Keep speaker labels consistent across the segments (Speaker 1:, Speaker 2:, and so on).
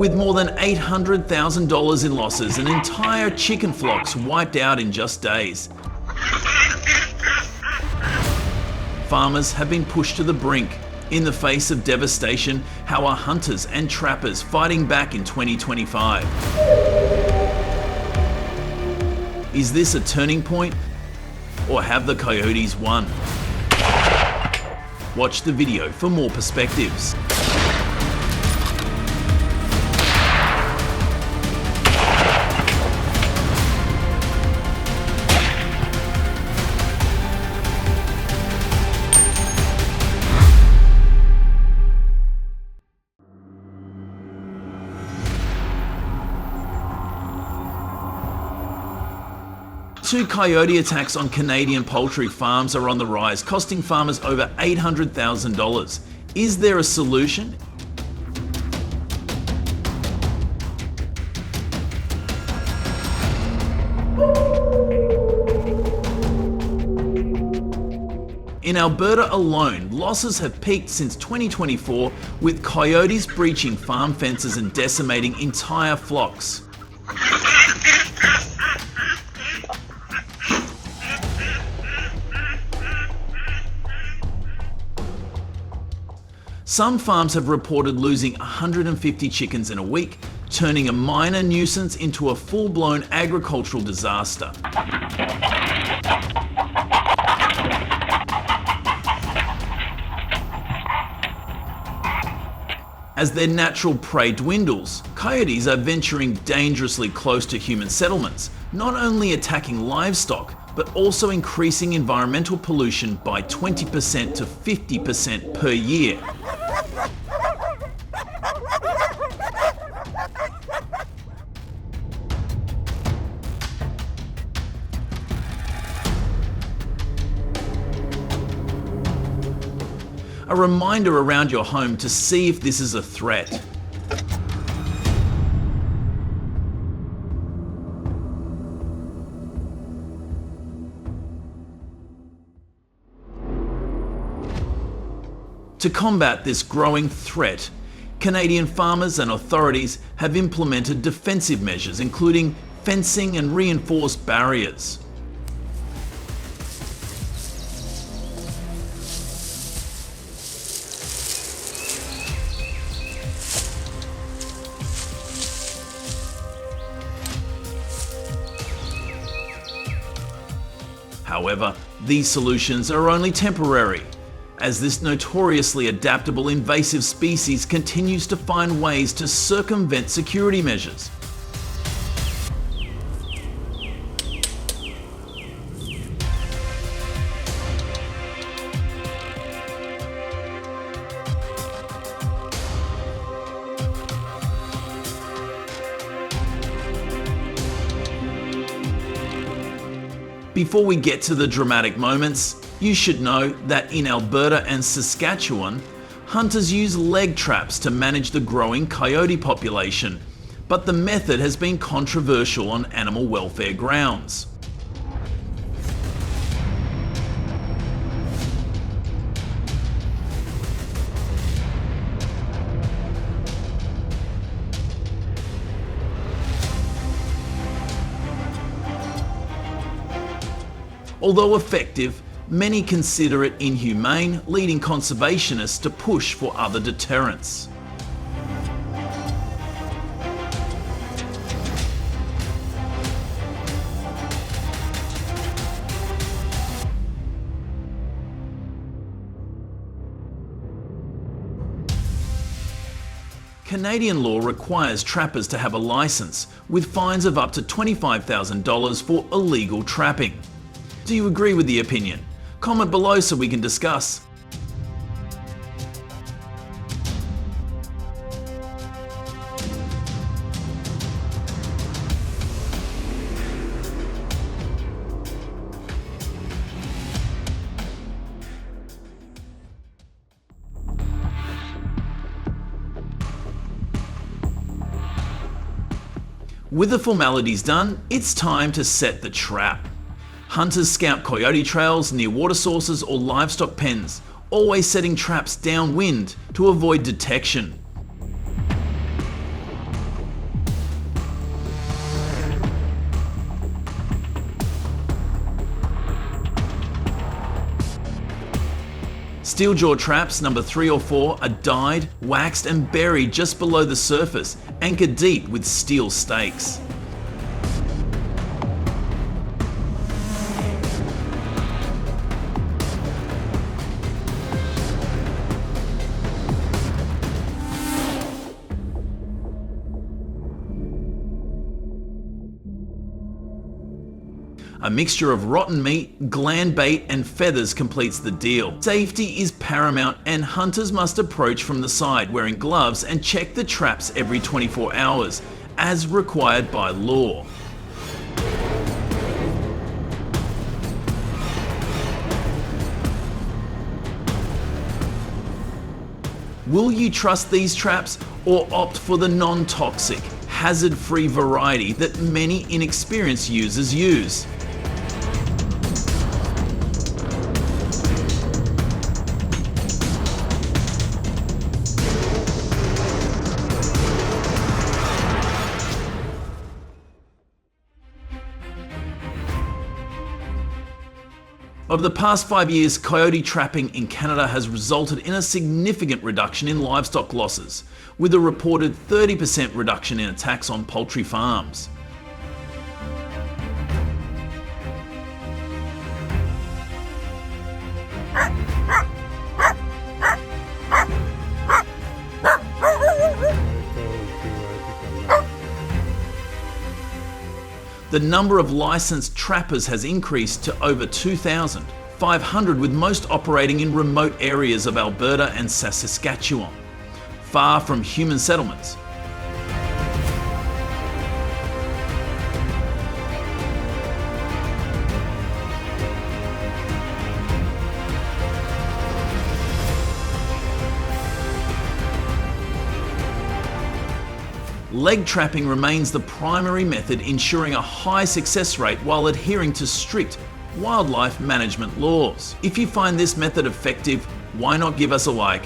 Speaker 1: With more than $800,000 in losses and entire chicken flocks wiped out in just days. Farmers have been pushed to the brink. In the face of devastation, how are hunters and trappers fighting back in 2025? Is this a turning point, or have the coyotes won? Watch the video for more perspectives. Two coyote attacks on Canadian poultry farms are on the rise, costing farmers over $800,000. Is there a solution? In Alberta alone, losses have peaked since 2024, with coyotes breaching farm fences and decimating entire flocks. Some farms have reported losing 150 chickens in a week, turning a minor nuisance into a full-blown agricultural disaster. As their natural prey dwindles, coyotes are venturing dangerously close to human settlements, not only attacking livestock, but also increasing environmental pollution by 20% to 50% per year. A reminder around your home to see if this is a threat. To combat this growing threat, Canadian farmers and authorities have implemented defensive measures, including fencing and reinforced barriers. However, these solutions are only temporary, as this notoriously adaptable invasive species continues to find ways to circumvent security measures. Before we get to the dramatic moments, you should know that in Alberta and Saskatchewan, hunters use leg traps to manage the growing coyote population, but the method has been controversial on animal welfare grounds. Although effective, many consider it inhumane, leading conservationists to push for other deterrents. Canadian law requires trappers to have a license, with fines of up to $25,000 for illegal trapping. Do you agree with the opinion? Comment below so we can discuss. With the formalities done, it's time to set the trap. Hunters scout coyote trails near water sources or livestock pens, always setting traps downwind to avoid detection. Steel jaw traps number 3 or 4 are dyed, waxed and buried just below the surface, anchored deep with steel stakes. A mixture of rotten meat, gland bait and feathers completes the deal. Safety is paramount and hunters must approach from the side wearing gloves and check the traps every 24 hours, as required by law. Will you trust these traps or opt for the non-toxic, hazard-free variety that many inexperienced users use? Over the past 5 years, coyote trapping in Canada has resulted in a significant reduction in livestock losses, with a reported 30% reduction in attacks on poultry farms. The number of licensed trappers has increased to over 2,500, with most operating in remote areas of Alberta and Saskatchewan, far from human settlements. Leg trapping remains the primary method, ensuring a high success rate while adhering to strict wildlife management laws. If you find this method effective, why not give us a like?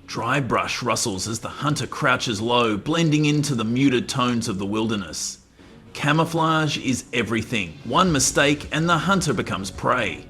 Speaker 1: Dry brush rustles as the hunter crouches low, blending into the muted tones of the wilderness. Camouflage is everything. One mistake and the hunter becomes prey.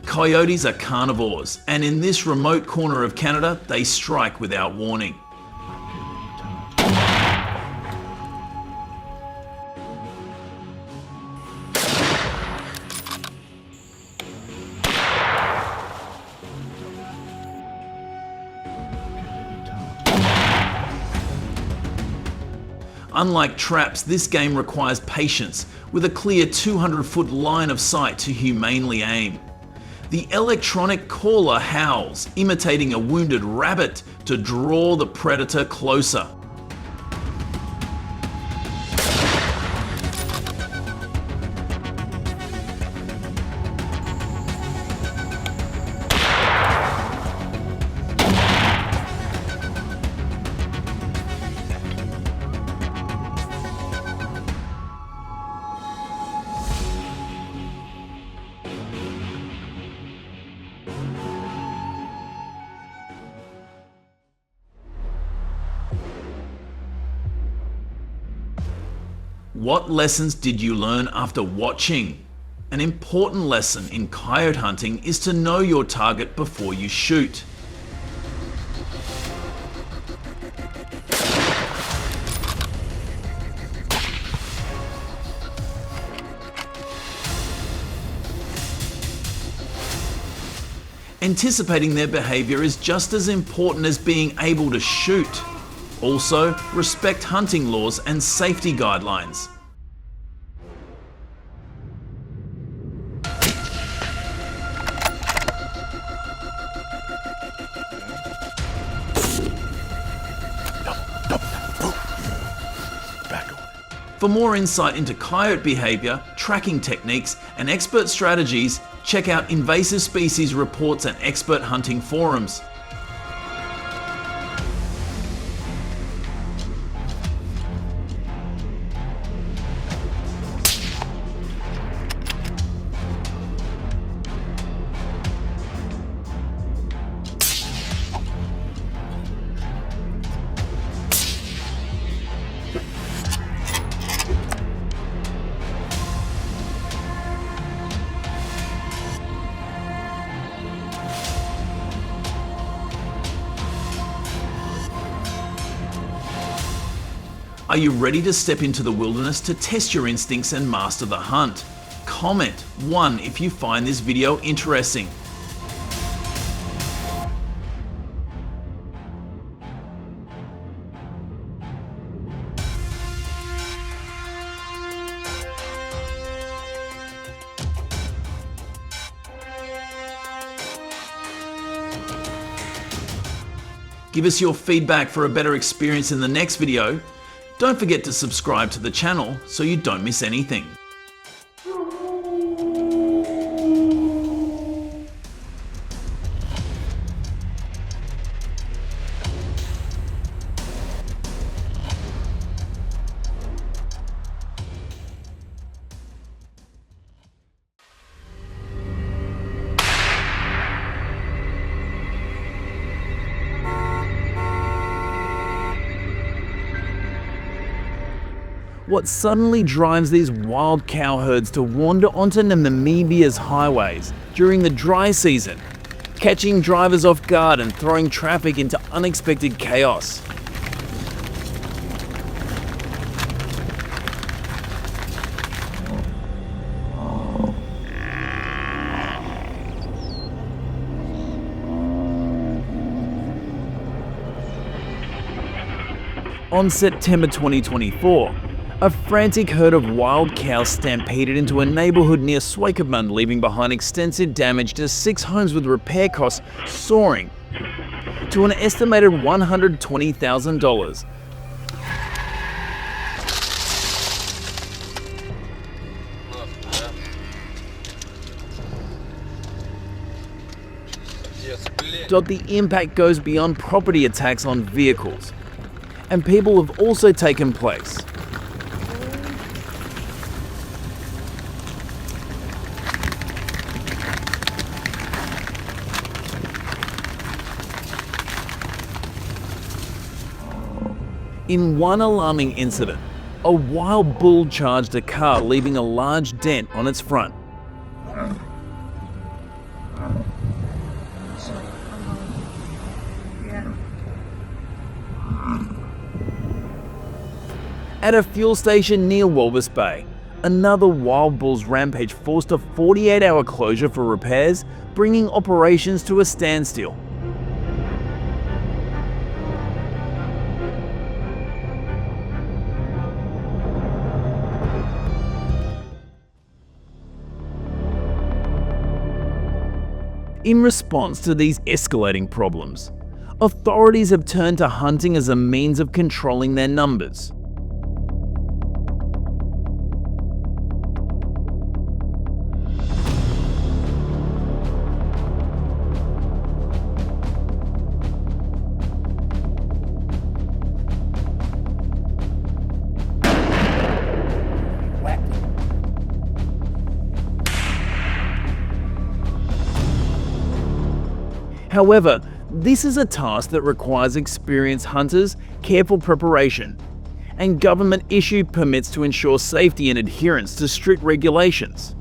Speaker 1: Coyotes are carnivores, and in this remote corner of Canada, they strike without warning. Unlike traps, this game requires patience, with a clear 200-foot line of sight to humanely aim. The electronic caller howls, imitating a wounded rabbit to draw the predator closer. What lessons did you learn after watching? An important lesson in coyote hunting is to know your target before you shoot. Anticipating their behavior is just as important as being able to shoot. Also, respect hunting laws and safety guidelines. For more insight into coyote behavior, tracking techniques, and expert strategies, check out invasive species reports and expert hunting forums. Are you ready to step into the wilderness to test your instincts and master the hunt? Comment 1 if you find this video interesting. Give us your feedback for a better experience in the next video. Don't forget to subscribe to the channel so you don't miss anything. What suddenly drives these wild cow herds to wander onto Namibia's highways during the dry season, catching drivers off guard and throwing traffic into unexpected chaos? On September 2024, a frantic herd of wild cows stampeded into a neighborhood near Swakopmund, leaving behind extensive damage to 6 homes with repair costs soaring to an estimated $120,000. The impact goes beyond property attacks on vehicles, and people have also taken place. In one alarming incident, a wild bull charged a car, leaving a large dent on its front. At a fuel station near Walvis Bay, another wild bull's rampage forced a 48-hour closure for repairs, bringing operations to a standstill. In response to these escalating problems, authorities have turned to hunting as a means of controlling their numbers. However, this is a task that requires experienced hunters, careful preparation, and government-issued permits to ensure safety and adherence to strict regulations.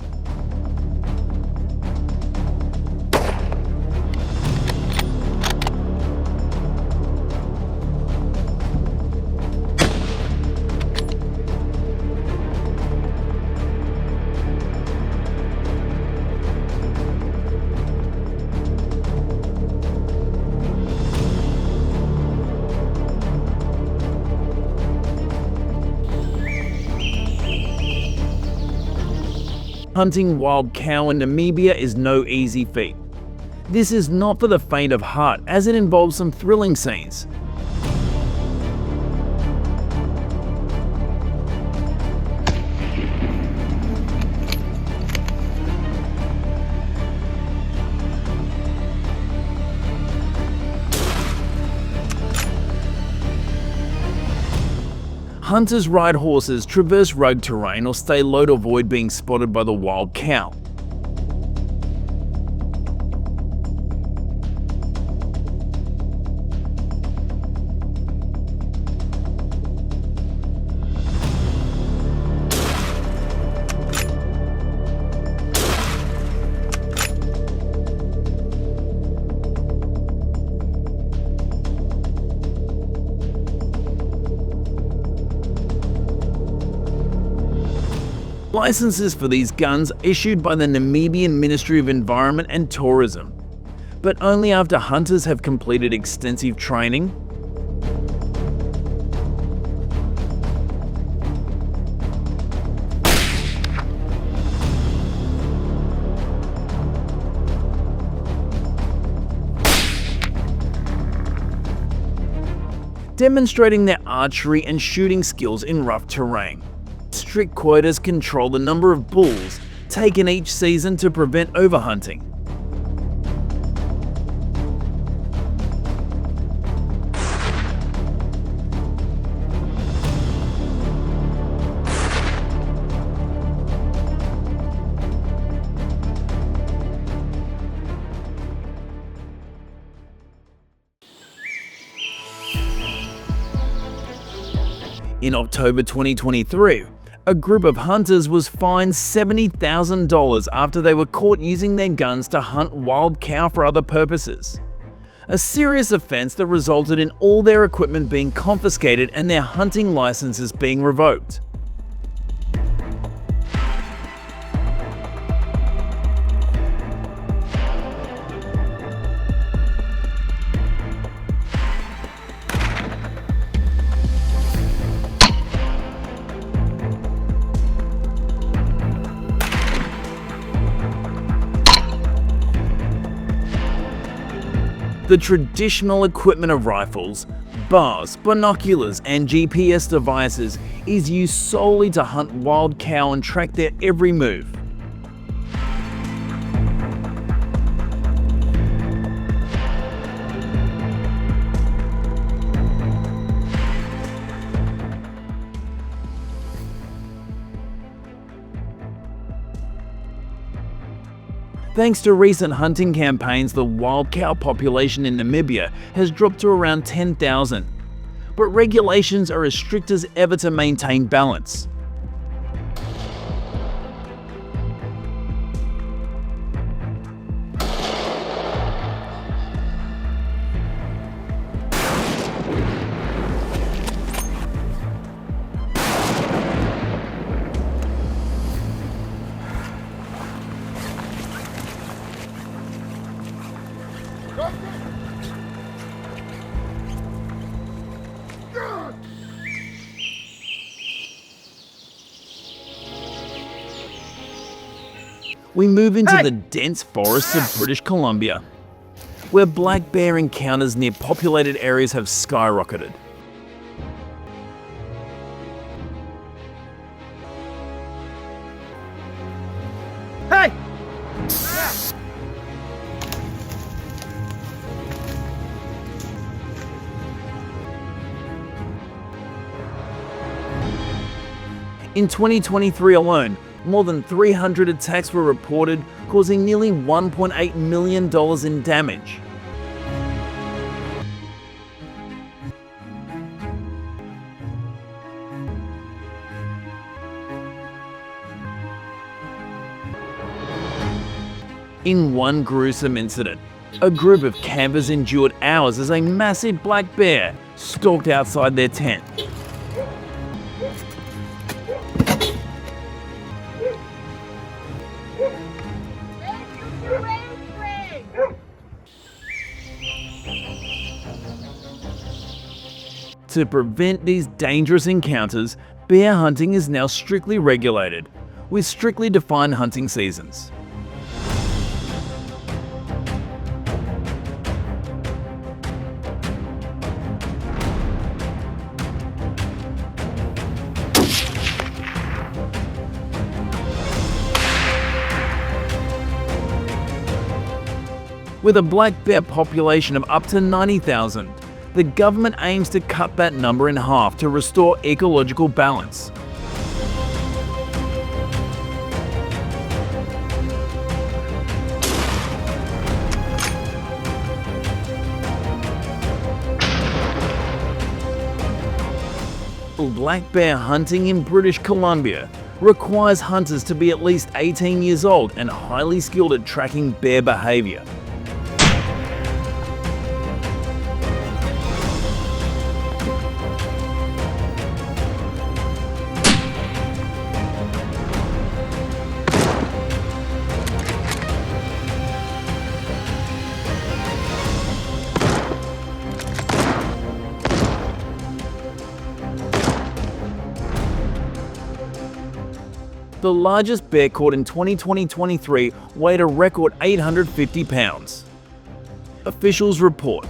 Speaker 1: Hunting wild cow in Namibia is no easy feat. This is not for the faint of heart, as it involves some thrilling scenes. Hunters ride horses, traverse rugged terrain, or stay low to avoid being spotted by the wild cow. Licenses for these guns are issued by the Namibian Ministry of Environment and Tourism, but only after hunters have completed extensive training, demonstrating their archery and shooting skills in rough terrain. Strict quotas control the number of bulls taken each season to prevent overhunting. In October 2023, a group of hunters was fined $70,000 after they were caught using their guns to hunt wild cow for other purposes. A serious offense that resulted in all their equipment being confiscated and their hunting licenses being revoked. The traditional equipment of rifles, bars, binoculars, and GPS devices is used solely to hunt wild cow and track their every move. Thanks to recent hunting campaigns, the wild cow population in Namibia has dropped to around 10,000, but regulations are as strict as ever to maintain balance. We move into the dense forests of British Columbia, where black bear encounters near populated areas have skyrocketed.
Speaker 2: Hey!
Speaker 1: In 2023 alone, more than 300 attacks were reported, causing nearly $1.8 million in damage. In one gruesome incident, a group of campers endured hours as a massive black bear stalked outside their tent. To prevent these dangerous encounters, bear hunting is now strictly regulated, with strictly defined hunting seasons. With a black bear population of up to 90,000, the government aims to cut that number in half to restore ecological balance. Black bear hunting in British Columbia requires hunters to be at least 18 years old and highly skilled at tracking bear behavior. The largest bear caught in 2020-23 weighed a record 850 pounds. Officials report.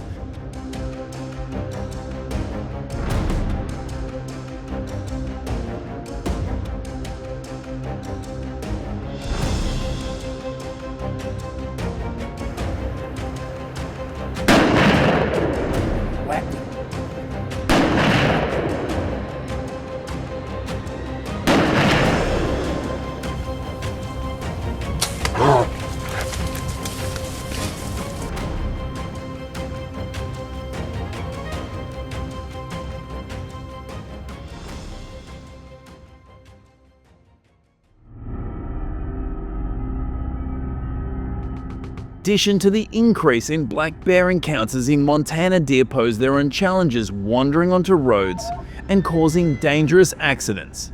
Speaker 1: In addition to the increase in black bear encounters in Montana, deer pose their own challenges wandering onto roads and causing dangerous accidents.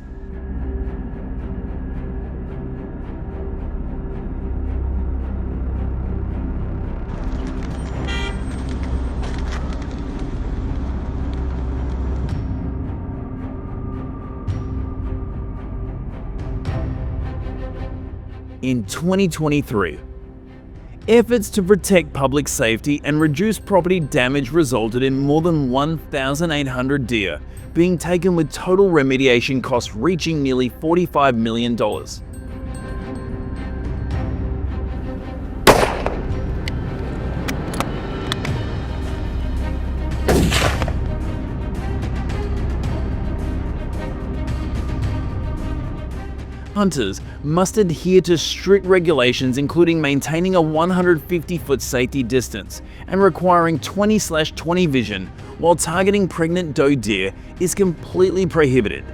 Speaker 1: In 2023, efforts to protect public safety and reduce property damage resulted in more than 1,800 deer being taken, with total remediation costs reaching nearly $45 million. Hunters must adhere to strict regulations, including maintaining a 150-foot safety distance and requiring 20/20 vision, while targeting pregnant doe deer is completely prohibited.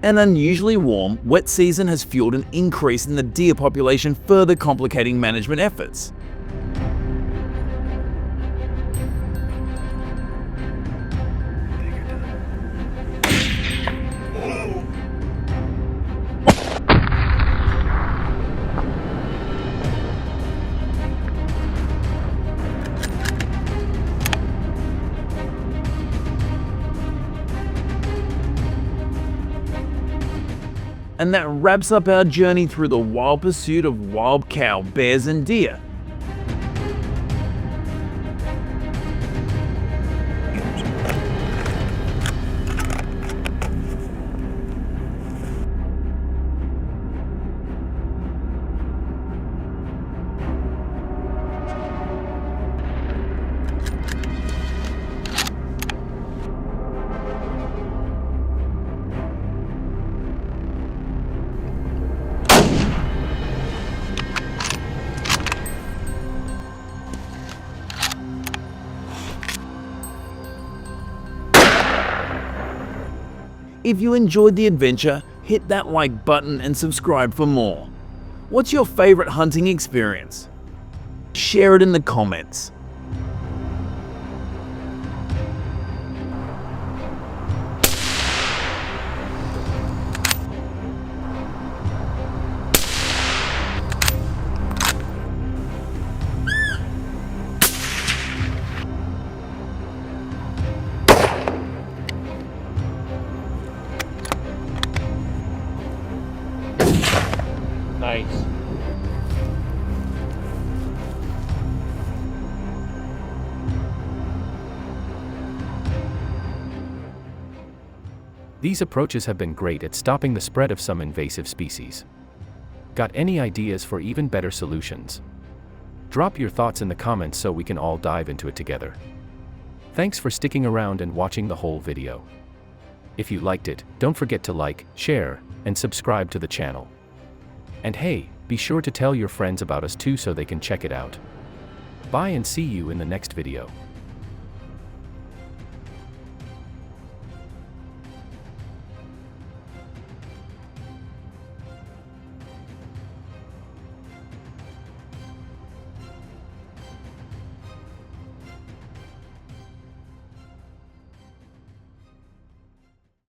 Speaker 1: An unusually warm, wet season has fueled an increase in the deer population, further complicating management efforts. And that wraps up our journey through the wild pursuit of wild cow, bears and deer. If you enjoyed the adventure, hit that like button and subscribe for more. What's your favorite hunting experience? Share it in the comments.
Speaker 2: Nice.
Speaker 3: These approaches have been great at stopping the spread of some invasive species. Got any ideas for even better solutions? Drop your thoughts in the comments so we can all dive into it together. Thanks for sticking around and watching the whole video. If you liked it, don't forget to like, share, and subscribe to the channel. And hey, be sure to tell your friends about us too so they can check it out. Bye and see you in the next video.